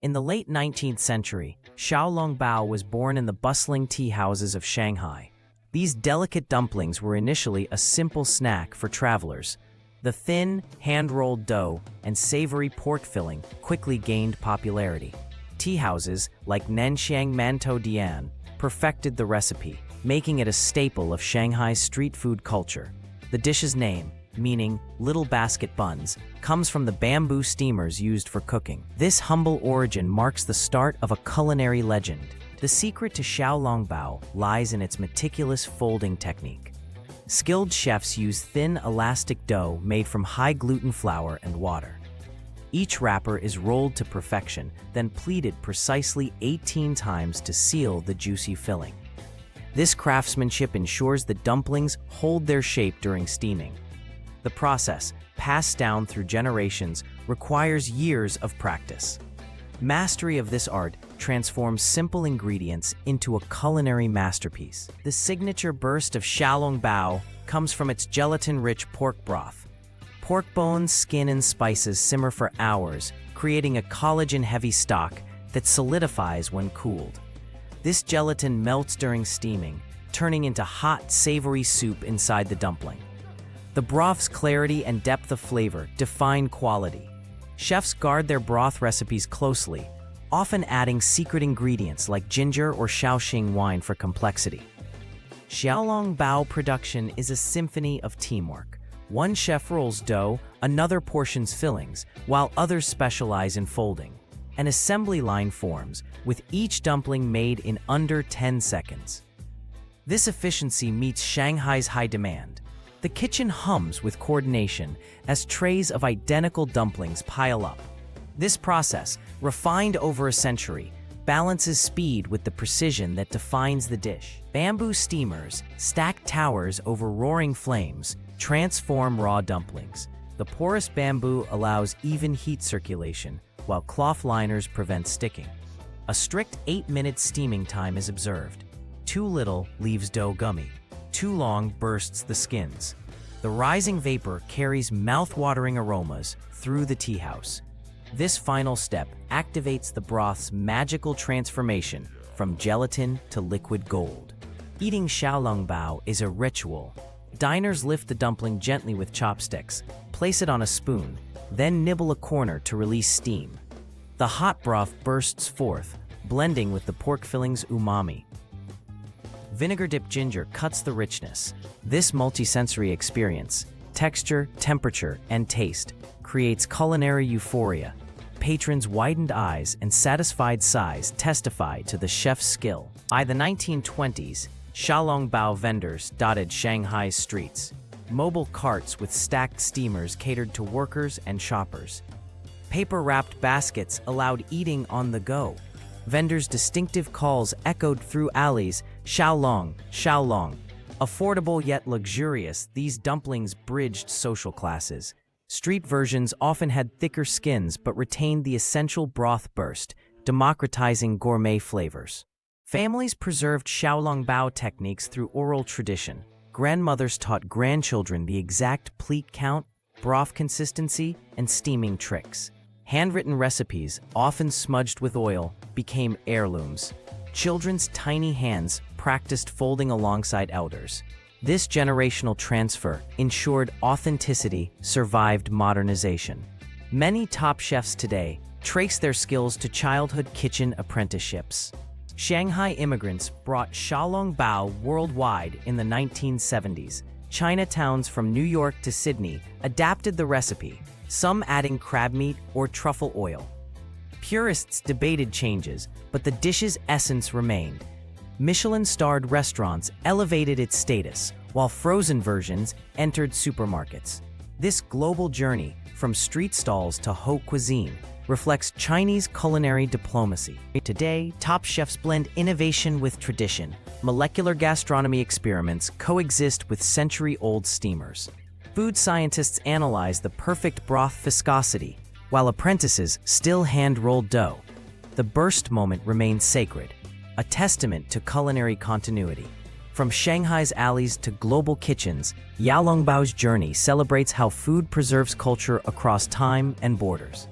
In the late 19th century, Xiaolongbao was born in the bustling tea houses of Shanghai. These delicate dumplings were initially a simple snack for travelers. The thin, hand-rolled dough and savory pork filling quickly gained popularity. Tea houses like Nanxiang Mantou Dian perfected the recipe, making it a staple of Shanghai's street food culture. The dish's name, meaning little basket buns, comes from the bamboo steamers used for cooking. This humble origin marks the start of a culinary legend. The secret to Xiaolongbao lies in its meticulous folding technique. Skilled chefs use thin, elastic dough made from high-gluten flour and water. Each wrapper is rolled to perfection, then pleated precisely 18 times to seal the juicy filling. This craftsmanship ensures the dumplings hold their shape during steaming. The process, passed down through generations, requires years of practice. Mastery of this art transforms simple ingredients into a culinary masterpiece. The signature burst of Xiaolongbao comes from its gelatin-rich pork broth. Pork bones, skin, and spices simmer for hours, creating a collagen-heavy stock that solidifies when cooled. This gelatin melts during steaming, turning into hot, savory soup inside the dumpling. The broth's clarity and depth of flavor define quality. Chefs guard their broth recipes closely, often adding secret ingredients like ginger or Shaoxing wine for complexity. Xiaolongbao production is a symphony of teamwork. One chef rolls dough, another portions fillings, while others specialize in folding. An assembly line forms, with each dumpling made in under 10 seconds. This efficiency meets Shanghai's high demand. The kitchen hums with coordination as trays of identical dumplings pile up. This process, refined over a century, balances speed with the precision that defines the dish. Bamboo steamers, stacked towers over roaring flames, transform raw dumplings. The porous bamboo allows even heat circulation, while cloth liners prevent sticking. A strict 8-minute steaming time is observed. Too little leaves dough gummy. Too long bursts the skins. The rising vapor carries mouth-watering aromas through the tea house. This final step activates the broth's magical transformation from gelatin to liquid gold. Eating Xiaolongbao is a ritual. Diners lift the dumpling gently with chopsticks, place it on a spoon, then nibble a corner to release steam. The hot broth bursts forth, blending with the pork filling's umami. Vinegar-dipped ginger cuts the richness. This multisensory experience, texture, temperature, and taste, creates culinary euphoria. Patrons' widened eyes and satisfied sighs testify to the chef's skill. By the 1920s, Xiaolongbao vendors dotted Shanghai's streets. Mobile carts with stacked steamers catered to workers and shoppers. Paper-wrapped baskets allowed eating on the go. Vendors' distinctive calls echoed through alleys, Xiaolong, Xiaolong. Affordable yet luxurious, these dumplings bridged social classes. Street versions often had thicker skins but retained the essential broth burst, democratizing gourmet flavors. Families preserved Xiaolongbao techniques through oral tradition. Grandmothers taught grandchildren the exact pleat count, broth consistency, and steaming tricks. Handwritten recipes, often smudged with oil, became heirlooms. Children's tiny hands practiced folding alongside elders. This generational transfer ensured authenticity survived modernization. Many top chefs today trace their skills to childhood kitchen apprenticeships. Shanghai immigrants brought Xiaolongbao worldwide in the 1970s. Chinatowns from New York to Sydney adapted the recipe, some adding crab meat or truffle oil. Purists debated changes, but the dish's essence remained. Michelin-starred restaurants elevated its status, while frozen versions entered supermarkets. This global journey, from street stalls to haute cuisine, reflects Chinese culinary diplomacy. Today, top chefs blend innovation with tradition. Molecular gastronomy experiments coexist with century-old steamers. Food scientists analyze the perfect broth viscosity, while apprentices still hand-roll dough. The burst moment remains sacred, a testament to culinary continuity. From Shanghai's alleys to global kitchens, Xiaolongbao's journey celebrates how food preserves culture across time and borders.